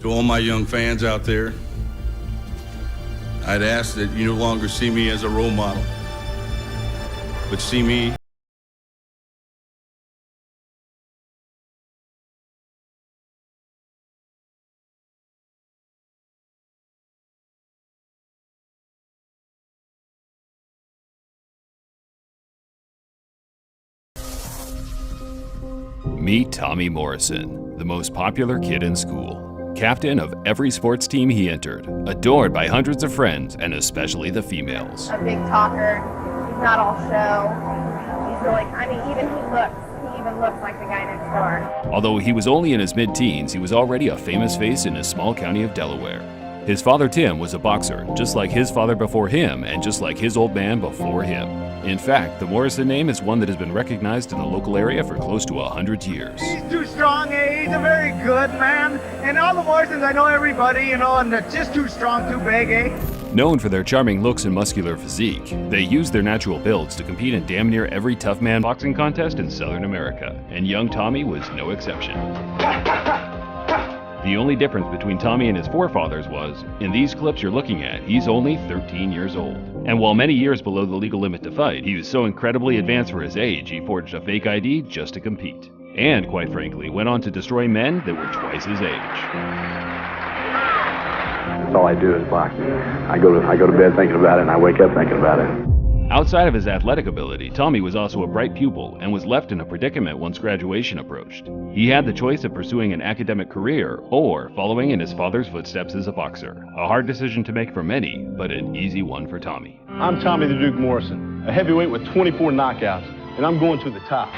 To all my young fans out there, I'd ask that you no longer see me as a role model, but see me Meet Tommy Morrison, the most popular kid in school. Captain of every sports team he entered, adored by hundreds of friends and especially the females. A big talker, he's not all show. He's really, even he even looks like the guy next door. Although he was only in his mid-teens, he was already a famous face in his small county of Delaware. His father Tim was a boxer, just like his father before him and just like his old man before him. In fact, the Morrison name is one that has been recognized in the local area for close to 100 years. He's too strong, he's a very good man. And all the Morrisons, I know everybody, and they're just too strong, too big, Known for their charming looks and muscular physique, they use their natural builds to compete in damn near every tough man boxing contest in Southern America, and young Tommy was no exception. The only difference between Tommy and his forefathers was, in these clips you're looking at, he's only 13 years old. And while many years below the legal limit to fight, he was so incredibly advanced for his age, he forged a fake ID just to compete. And, quite frankly, went on to destroy men that were twice his age. That's all I do is boxing. I go to bed thinking about it, and I wake up thinking about it. Outside of his athletic ability, Tommy was also a bright pupil and was left in a predicament once graduation approached. He had the choice of pursuing an academic career or following in his father's footsteps as a boxer. A hard decision to make for many, but an easy one for Tommy. I'm Tommy the Duke Morrison, a heavyweight with 24 knockouts, and I'm going to the top.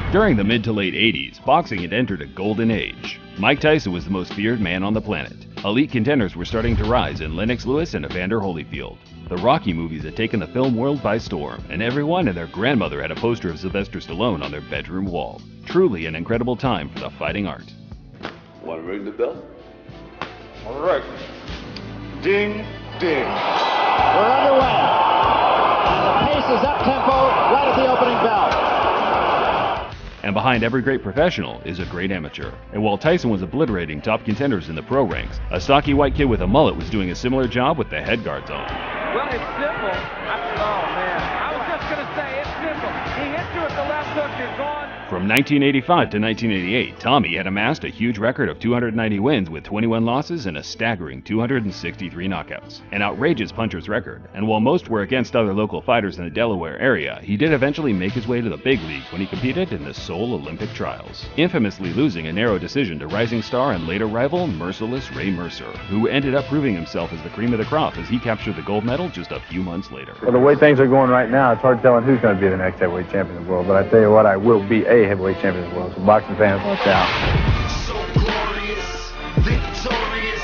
During the mid to late 80s, boxing had entered a golden age. Mike Tyson was the most feared man on the planet. Elite contenders were starting to rise in Lennox Lewis and Evander Holyfield. The Rocky movies had taken the film world by storm, and everyone and their grandmother had a poster of Sylvester Stallone on their bedroom wall. Truly an incredible time for the fighting art. Want to ring the bell? All right. Ding, ding. We're underway. And the pace is up-tempo right at the opening bell. And behind every great professional is a great amateur. And while Tyson was obliterating top contenders in the pro ranks, a stocky white kid with a mullet was doing a similar job with the head guards on. Well, it's simple. Oh, man. I was just going to say, it's simple. He hits you with the left hook, you're gone. From 1985 to 1988, Tommy had amassed a huge record of 290 wins with 21 losses and a staggering 263 knockouts. An outrageous puncher's record, and while most were against other local fighters in the Delaware area, he did eventually make his way to the big leagues when he competed in the Seoul Olympic trials, infamously losing a narrow decision to rising star and later rival Merciless Ray Mercer, who ended up proving himself as the cream of the crop as he captured the gold medal just a few months later. Well, the way things are going right now, it's hard telling who's going to be the next heavyweight champion of the world, but I tell you what, I will be a heavyweight champion of the world. So boxing fans, watch out. So glorious, victorious,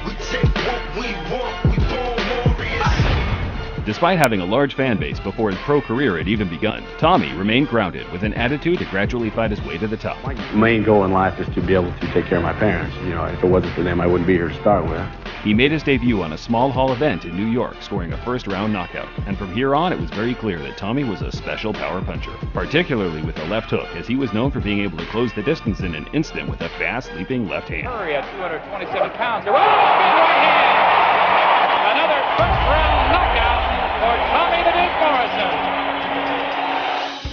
we take what we want, we born warriors. Despite having a large fan base before his pro career had even begun, Tommy remained grounded with an attitude to gradually fight his way to the top. My main goal in life is to be able to take care of my parents. You know, if it wasn't for them, I wouldn't be here to start with. He made his debut on a small hall event in New York, scoring a first-round knockout, and from here on it was very clear that Tommy was a special power puncher, particularly with the left hook, as he was known for being able to close the distance in an instant with a fast, leaping left hand. Curry at 227 pounds. Oh, big right hand! Another first-round knockout for Tommy the Duke Morrison.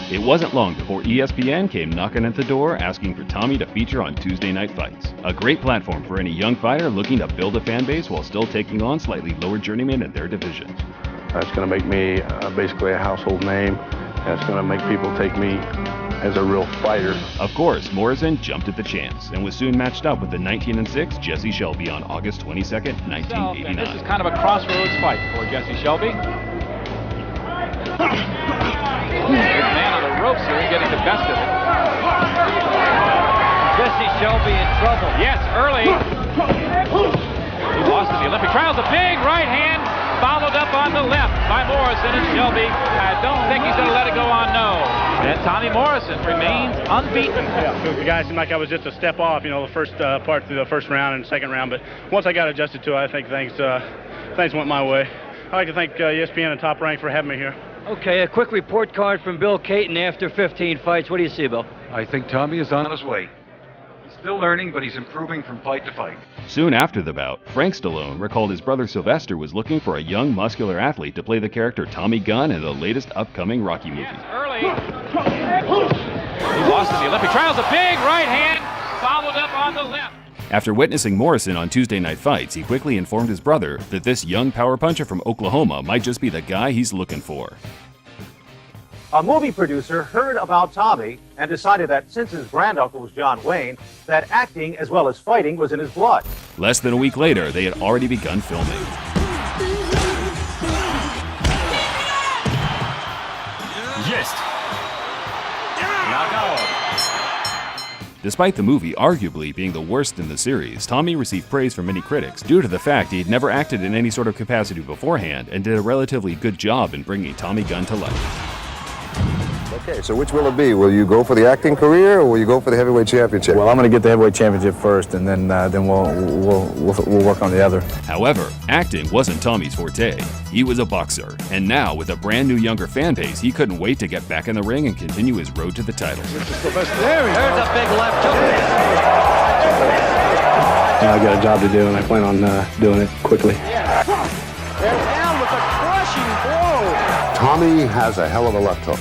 It wasn't long before ESPN came knocking at the door asking for Tommy to feature on Tuesday Night Fights, a great platform for any young fighter looking to build a fan base while still taking on slightly lower journeymen in their division. That's going to make me basically a household name. That's going to make people take me as a real fighter. Of course, Morrison jumped at the chance and was soon matched up with the 19-6 Jesse Shelby on August 22nd, 1989. And this is kind of a crossroads fight for Jesse Shelby. Big man on the ropes here and getting the best of it. Jesse Shelby in trouble. Yes, early. He lost in the Olympic trials. A big right hand followed up on the left by Morrison and Shelby. I don't think he's going to let it go on, no. And Tommy Morrison remains unbeaten. Yeah, the guy seemed like I was just a step off, the first part through the first round and second round. But once I got adjusted to it, I think things went my way. I'd like to thank ESPN and Top Rank for having me here. Okay, a quick report card from Bill Caton after 15 fights. What do you see, Bill? I think Tommy is on his way. He's still learning, but he's improving from fight to fight. Soon after the bout, Frank Stallone recalled his brother Sylvester was looking for a young, muscular athlete to play the character Tommy Gunn in the latest upcoming Rocky movie. Early. He lost in the Olympic trials. A big right hand followed up on the left. After witnessing Morrison on Tuesday Night Fights, he quickly informed his brother that this young power puncher from Oklahoma might just be the guy he's looking for. A movie producer heard about Tommy and decided that since his granduncle was John Wayne, that acting as well as fighting was in his blood. Less than a week later, they had already begun filming. Yes. Knockout. Despite the movie arguably being the worst in the series, Tommy received praise from many critics due to the fact he had never acted in any sort of capacity beforehand and did a relatively good job in bringing Tommy Gunn to life. Okay, so which will it be? Will you go for the acting career or will you go for the heavyweight championship? Well, I'm going to get the heavyweight championship first, and then we'll work on the other. However, acting wasn't Tommy's forte. He was a boxer, and now with a brand new younger fan base, he couldn't wait to get back in the ring and continue his road to the title. There's a big left hook. I got a job to do, and I plan on doing it quickly. They're down with a crushing blow. Tommy has a hell of a left hook.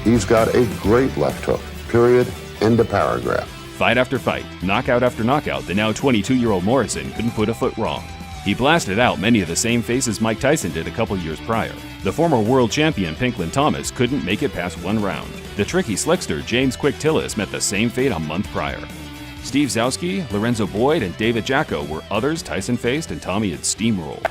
He's got a great left hook, period, end of paragraph. Fight after fight, knockout after knockout, the now 22-year-old Morrison couldn't put a foot wrong. He blasted out many of the same faces Mike Tyson did a couple years prior. The former world champion Pinklin Thomas couldn't make it past one round. The tricky slickster James Quick Tillis met the same fate a month prior. Steve Zowski, Lorenzo Boyd, and David Jacko were others Tyson faced and Tommy had steamrolled.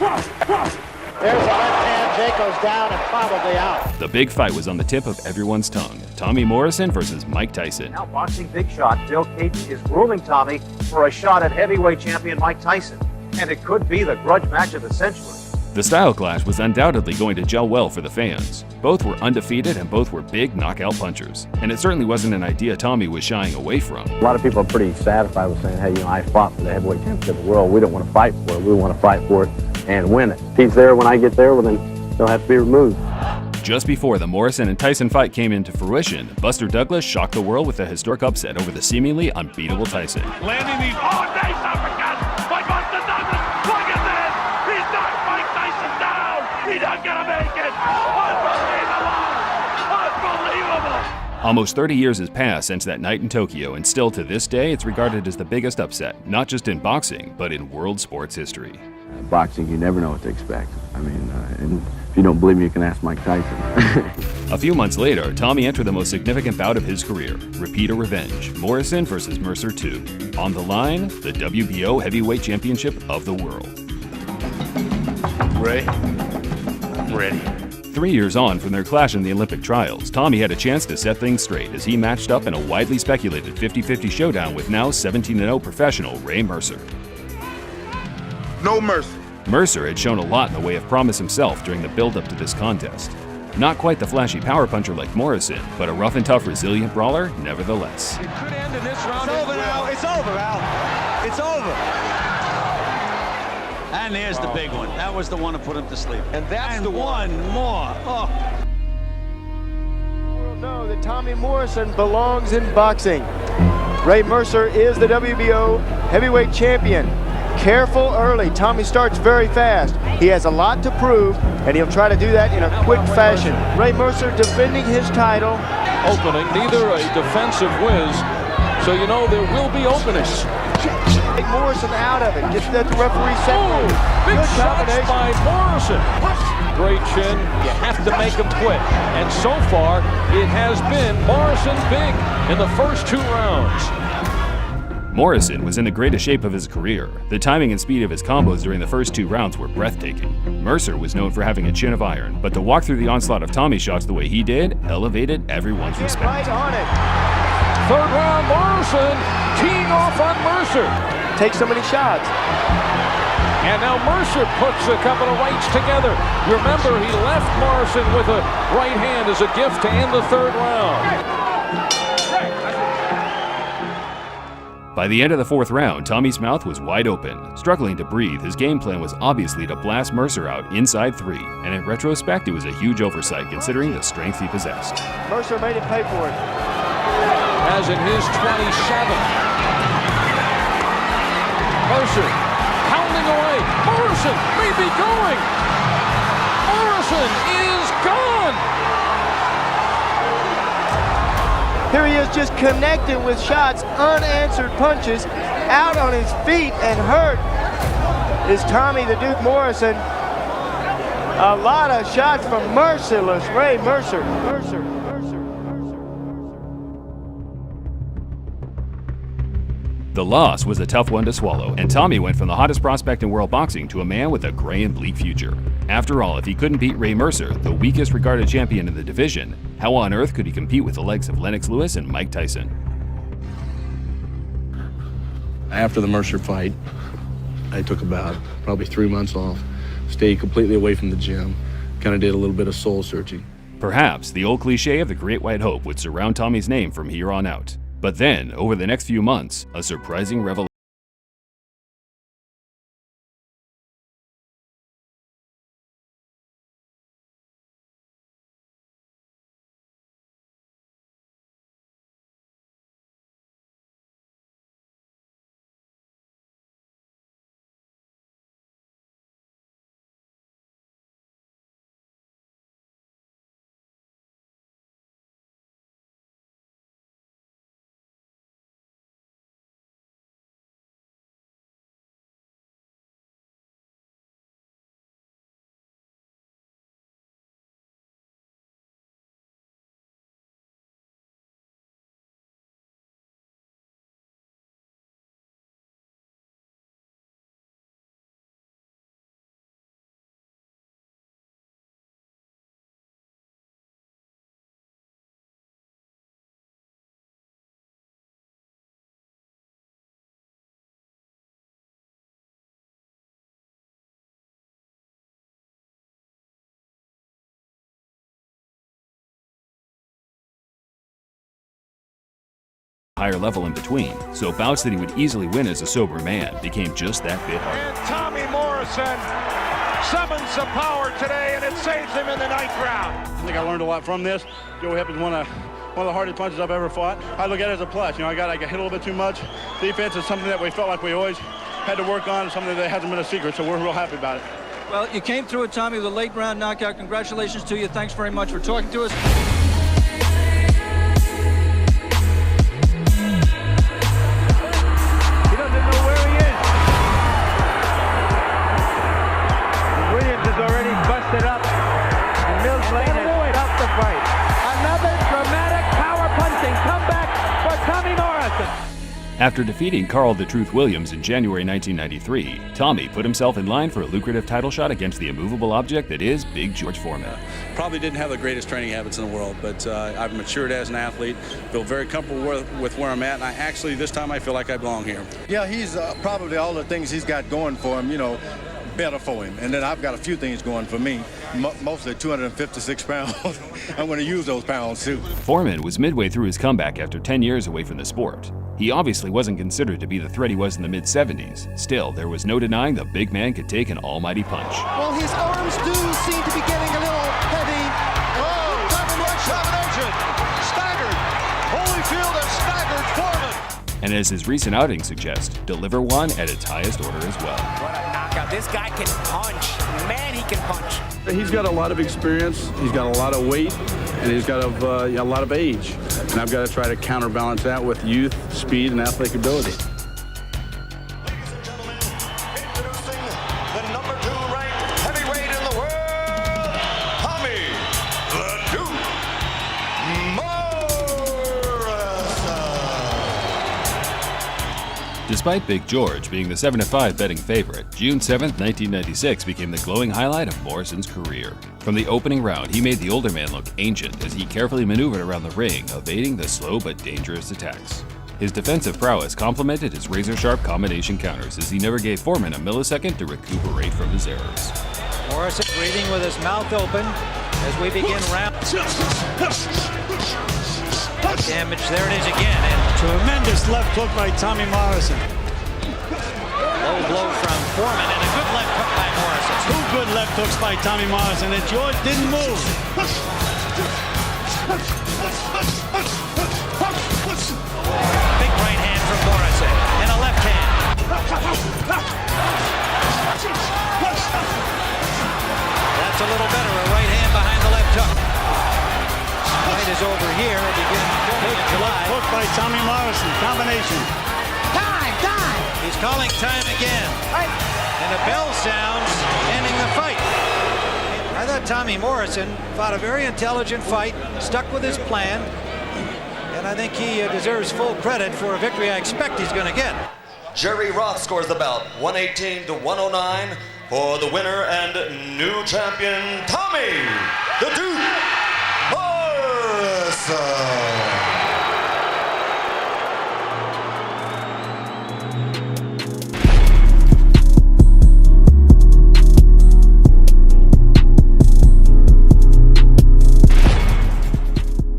There's a left hand. Jacko's down and probably out. The big fight was on the tip of everyone's tongue. Tommy Morrison versus Mike Tyson. Now boxing big shot Bill Caton is grooming Tommy for a shot at heavyweight champion Mike Tyson. And it could be the grudge match of the century. The style clash was undoubtedly going to gel well for the fans. Both were undefeated and both were big knockout punchers. And it certainly wasn't an idea Tommy was shying away from. A lot of people are pretty satisfied with saying, hey, I fought for the heavyweight championship of the world. We don't want to fight for it. We want to fight for it and win it. If he's there when I get there, well, then he'll have to be removed. Just before the Morrison and Tyson fight came into fruition, Buster Douglas shocked the world with a historic upset over the seemingly unbeatable Tyson. Landing these. Oh, nice uppercut by Buster Douglas. Look at this. He's knocked Mike Tyson down. He's not going to make it. Unbelievable. Unbelievable. Almost 30 years has passed since that night in Tokyo, and still to this day, it's regarded as the biggest upset, not just in boxing, but in world sports history. Boxing, you never know what to expect. I mean, and if you don't believe me, you can ask Mike Tyson. A few months later, Tommy entered the most significant bout of his career, Repeat or Revenge, Morrison versus Mercer 2. On the line, the WBO Heavyweight Championship of the world. Ready? I'm ready. 3 years on from their clash in the Olympic trials, Tommy had a chance to set things straight as he matched up in a widely speculated 50-50 showdown with now 17-0 professional Ray Mercer. No mercy. Mercer had shown a lot in the way of promise himself during the build-up to this contest. Not quite the flashy power puncher like Morrison, but a rough and tough resilient brawler nevertheless. It could end in this round. It's over now. It's over, Al. It's over. And there's the big one. That was the one to put him to sleep. And that's the one more. Oh. The world know that Tommy Morrison belongs in boxing. Ray Mercer is the WBO heavyweight champion. Careful early. Tommy starts very fast. He has a lot to prove, and he'll try to do that in a quick fashion. Ray Mercer defending his title. Opening, neither a defensive whiz, so you know there will be openings. Take Morrison out of it. Get the referee separated. Big shots by Morrison. Great chin. You have to make him quit. And so far, it has been Morrison big in the first 2 rounds. Morrison was in the greatest shape of his career. The timing and speed of his combos during the first 2 rounds were breathtaking. Mercer was known for having a chin of iron, but to walk through the onslaught of Tommy shots the way he did elevated everyone's respect. Right on it. 3rd round, Morrison teeing off on Mercer. Take so many shots. And now Mercer puts a couple of rights together. Remember, he left Morrison with a right hand as a gift to end the 3rd round. By the end of the 4th round, Tommy's mouth was wide open. Struggling to breathe, his game plan was obviously to blast Mercer out inside 3, and in retrospect, it was a huge oversight considering the strength he possessed. Mercer made him pay for it. As in his 27th. Mercer pounding away. Morrison may be going. Morrison is gone. Here he is just connecting with shots, unanswered punches, out on his feet and hurt is Tommy the Duke Morrison. A lot of shots from merciless Ray Mercer. The loss was a tough one to swallow, and Tommy went from the hottest prospect in world boxing to a man with a gray and bleak future. After all, if he couldn't beat Ray Mercer, the weakest regarded champion in the division, how on earth could he compete with the likes of Lennox Lewis and Mike Tyson? After the Mercer fight, I took about probably 3 months off, stayed completely away from the gym, kind of did a little bit of soul searching. Perhaps the old cliche of the Great White Hope would surround Tommy's name from here on out. But then, over the next few months, a surprising revelation. Higher level in between, so bouts that he would easily win as a sober man became just that bit harder. And Tommy Morrison summons some power today, and it saves him in the 9th round. I think I learned a lot from this. Joe Hipp is one of the hardest punches I've ever fought. I look at it as a plus. You know, I got hit a little bit too much. Defense is something that we felt like we always had to work on, something that hasn't been a secret, so we're real happy about it. Well, you came through it, Tommy, with a late round knockout. Congratulations to you. Thanks very much for talking to us. After defeating Carl the Truth Williams in January 1993, Tommy put himself in line for a lucrative title shot against the immovable object that is Big George Foreman. Probably didn't have the greatest training habits in the world, but I've matured as an athlete, feel very comfortable with where I'm at, and actually this time I feel like I belong here. Yeah, he's probably all the things he's got going for him, you know, better for him. And then I've got a few things going for me, mostly 256 pounds. I'm going to use those pounds too. Foreman was midway through his comeback after 10 years away from the sport. He obviously wasn't considered to be the threat he was in the mid-70s. Still, there was no denying the big man could take an almighty punch. Well, his arms do seem to be getting a little heavy. Oh, domination, staggered. Holyfield has staggered Foreman. And as his recent outing suggests, deliver one at its highest order as well. What a knockout. This guy can punch. Man, he can punch. He's got a lot of experience, he's got a lot of weight, and he's got a lot of age. And I've got to try to counterbalance that with youth, speed, and athletic ability. Ladies and gentlemen, introducing the #2 ranked heavyweight in the world, Tommy the Duke Morrison. Despite Big George being the 7-5 betting favorite, June 7, 1996 became the glowing highlight of Morrison's career. From the opening round, he made the older man look ancient as he carefully maneuvered around the ring, evading the slow but dangerous attacks. His defensive prowess complemented his razor-sharp combination counters as he never gave Foreman a millisecond to recuperate from his errors. Morrison breathing with his mouth open as we begin round. Damage, there it is again. And tremendous left hook by Tommy Morrison. Low blow from Foreman and a good left hook by Morrison. Two good left hooks by Tommy Morrison, and George didn't move. Big right hand from Morrison and a left hand. That's a little better, a right hand behind the left hook. Fight is over here. It begins in July. Hook by Tommy Morrison, combination. Time! He's calling time again. And a bell sounds, ending the fight. I thought Tommy Morrison fought a very intelligent fight, stuck with his plan, and I think he deserves full credit for a victory I expect he's going to get. Jerry Roth scores the bout, 118 to 109 for the winner and new champion, Tommy the Duke Morrison.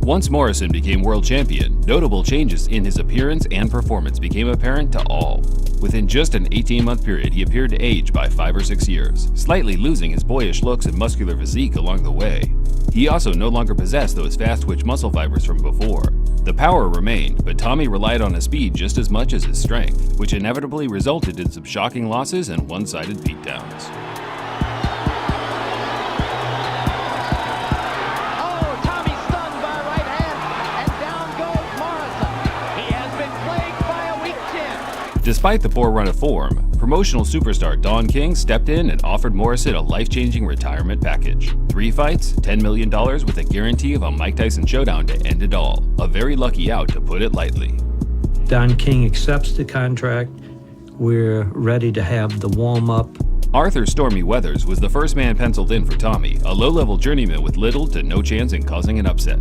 Once Morrison became world champion, notable changes in his appearance and performance became apparent to all. Within just an 18-month period, he appeared to age by 5 or 6 years, slightly losing his boyish looks and muscular physique along the way. He also no longer possessed those fast-twitch muscle fibers from before. The power remained, but Tommy relied on his speed just as much as his strength, which inevitably resulted in some shocking losses and one-sided beatdowns. Despite the poor run of form, promotional superstar Don King stepped in and offered Morrison a life-changing retirement package. 3 fights, $10 million with a guarantee of a Mike Tyson showdown to end it all. A very lucky out, to put it lightly. Don King accepts the contract. We're ready to have the warm-up. Arthur Stormy Weathers was the first man penciled in for Tommy, a low-level journeyman with little to no chance in causing an upset.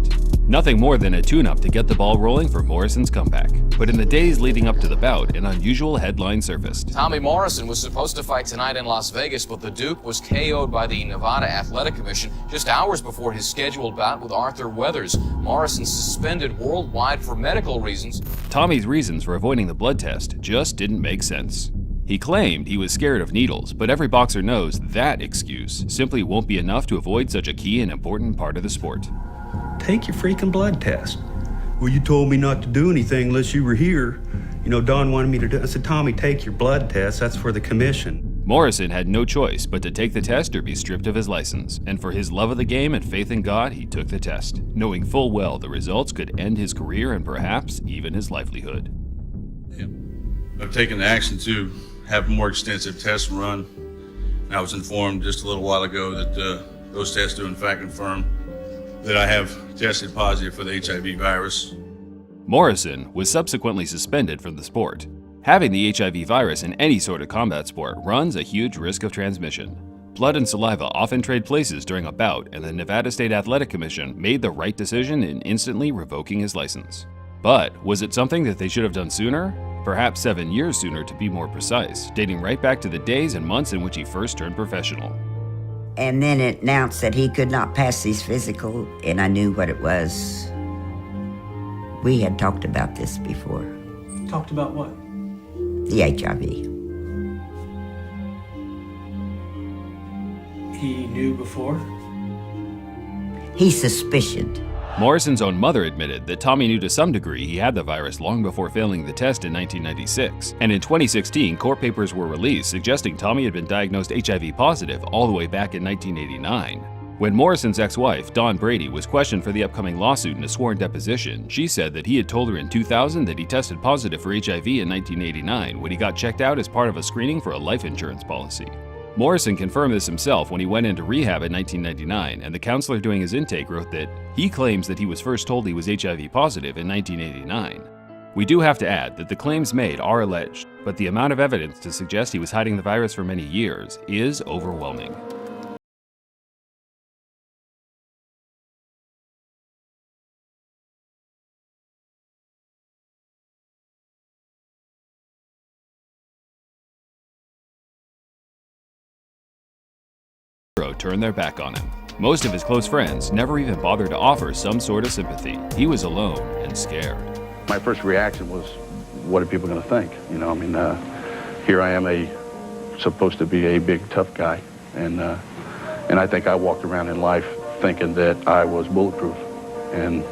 Nothing more than a tune-up to get the ball rolling for Morrison's comeback. But in the days leading up to the bout, an unusual headline surfaced. Tommy Morrison was supposed to fight tonight in Las Vegas, but the Duke was KO'd by the Nevada Athletic Commission just hours before his scheduled bout with Arthur Weathers. Morrison suspended worldwide for medical reasons. Tommy's reasons for avoiding the blood test just didn't make sense. He claimed he was scared of needles, but every boxer knows that excuse simply won't be enough to avoid such a key and important part of the sport. Take your freaking blood test. Well, you told me not to do anything unless you were here. You know, Don wanted me to do it. I said, Tommy, take your blood test. That's for the commission. Morrison had no choice but to take the test or be stripped of his license. And for his love of the game and faith in God, he took the test, knowing full well the results could end his career and perhaps even his livelihood. I've taken the action to have more extensive tests run. And I was informed just a little while ago that those tests do in fact confirm that I have tested positive for the HIV virus. Morrison was subsequently suspended from the sport. Having the HIV virus in any sort of combat sport runs a huge risk of transmission. Blood and saliva often trade places during a bout, and the Nevada State Athletic Commission made the right decision in instantly revoking his license. But was it something that they should have done sooner? Perhaps 7 years sooner to be more precise, dating right back to the days and months in which he first turned professional. And then it announced that he could not pass his physical, and I knew what it was. We had talked about this before. Talked about what? The HIV. He knew before? He suspicioned. Morrison's own mother admitted that Tommy knew to some degree he had the virus long before failing the test in 1996. And in 2016, court papers were released suggesting Tommy had been diagnosed HIV positive all the way back in 1989. When Morrison's ex-wife, Dawn Brady, was questioned for the upcoming lawsuit in a sworn deposition, she said that he had told her in 2000 that he tested positive for HIV in 1989 when he got checked out as part of a screening for a life insurance policy. Morrison confirmed this himself when he went into rehab in 1999, and the counselor doing his intake wrote that he claims that he was first told he was HIV positive in 1989. We do have to add that the claims made are alleged, but the amount of evidence to suggest he was hiding the virus for many years is overwhelming. Turn their back on him. Most of his close friends never even bothered to offer some sort of sympathy. He was alone and scared. My first reaction was, what are people going to think? You know, I mean, here I am, supposed to be a big, tough guy, and I think I walked around in life thinking that I was bulletproof, and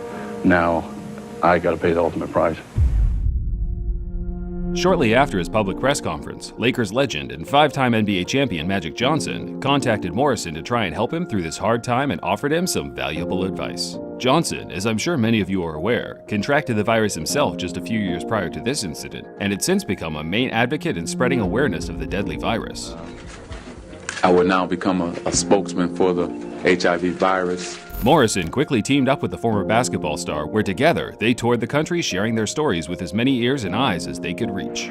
now I got to pay the ultimate price. Shortly after his public press conference, Lakers legend and 5-time NBA champion Magic Johnson contacted Morrison to try and help him through this hard time and offered him some valuable advice. Johnson, as I'm sure many of you are aware, contracted the virus himself just a few years prior to this incident, and had since become a main advocate in spreading awareness of the deadly virus. I will now become a spokesman for the HIV virus. Morrison quickly teamed up with the former basketball star, where together they toured the country sharing their stories with as many ears and eyes as they could reach.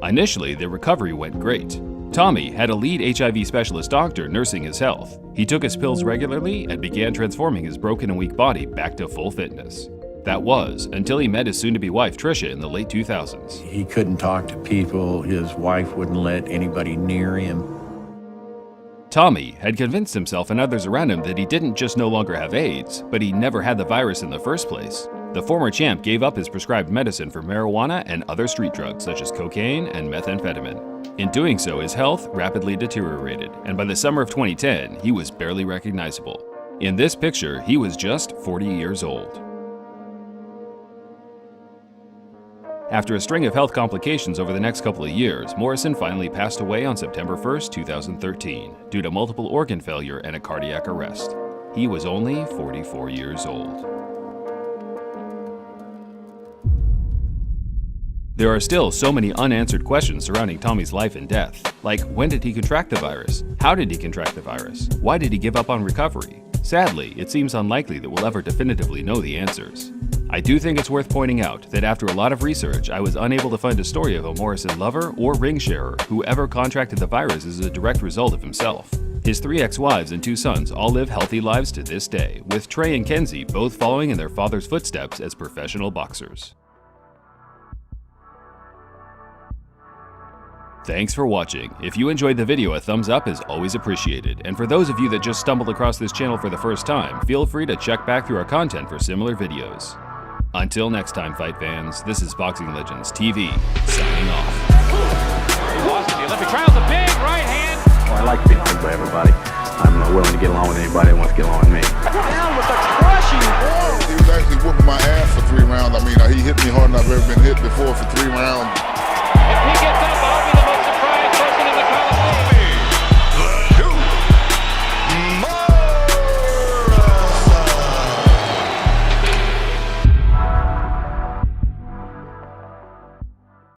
Initially, their recovery went great. Tommy had a lead HIV specialist doctor nursing his health. He took his pills regularly and began transforming his broken and weak body back to full fitness. That was until he met his soon-to-be wife, Trisha, in the late 2000s. He couldn't talk to people. His wife wouldn't let anybody near him. Tommy had convinced himself and others around him that he didn't just no longer have AIDS, but he never had the virus in the first place. The former champ gave up his prescribed medicine for marijuana and other street drugs such as cocaine and methamphetamine. In doing so, his health rapidly deteriorated, and by the summer of 2010, he was barely recognizable. In this picture, he was just 40 years old. After a string of health complications over the next couple of years, Morrison finally passed away on September 1st, 2013, due to multiple organ failure and a cardiac arrest. He was only 44 years old. There are still so many unanswered questions surrounding Tommy's life and death, like when did he contract the virus? How did he contract the virus? Why did he give up on recovery? Sadly, it seems unlikely that we'll ever definitively know the answers. I do think it's worth pointing out that after a lot of research, I was unable to find a story of a Morrison lover or ring sharer who ever contracted the virus as a direct result of himself. His 3 ex-wives and 2 sons all live healthy lives to this day, with Trey and Kenzie both following in their father's footsteps as professional boxers. Thanks for watching. If you enjoyed the video, a thumbs up is always appreciated. And for those of you that just stumbled across this channel for the first time, feel free to check back through our content for similar videos. Until next time, fight fans, this is Boxing Legends TV, signing off. He lost in the Olympic trials, a big right hand. Well, I like being liked by everybody. I'm willing to get along with anybody that wants to get along with me. Down with a crushing blow. He was actually whooping my ass for 3 rounds. I mean, he hit me harder than I've ever been hit before for 3 rounds.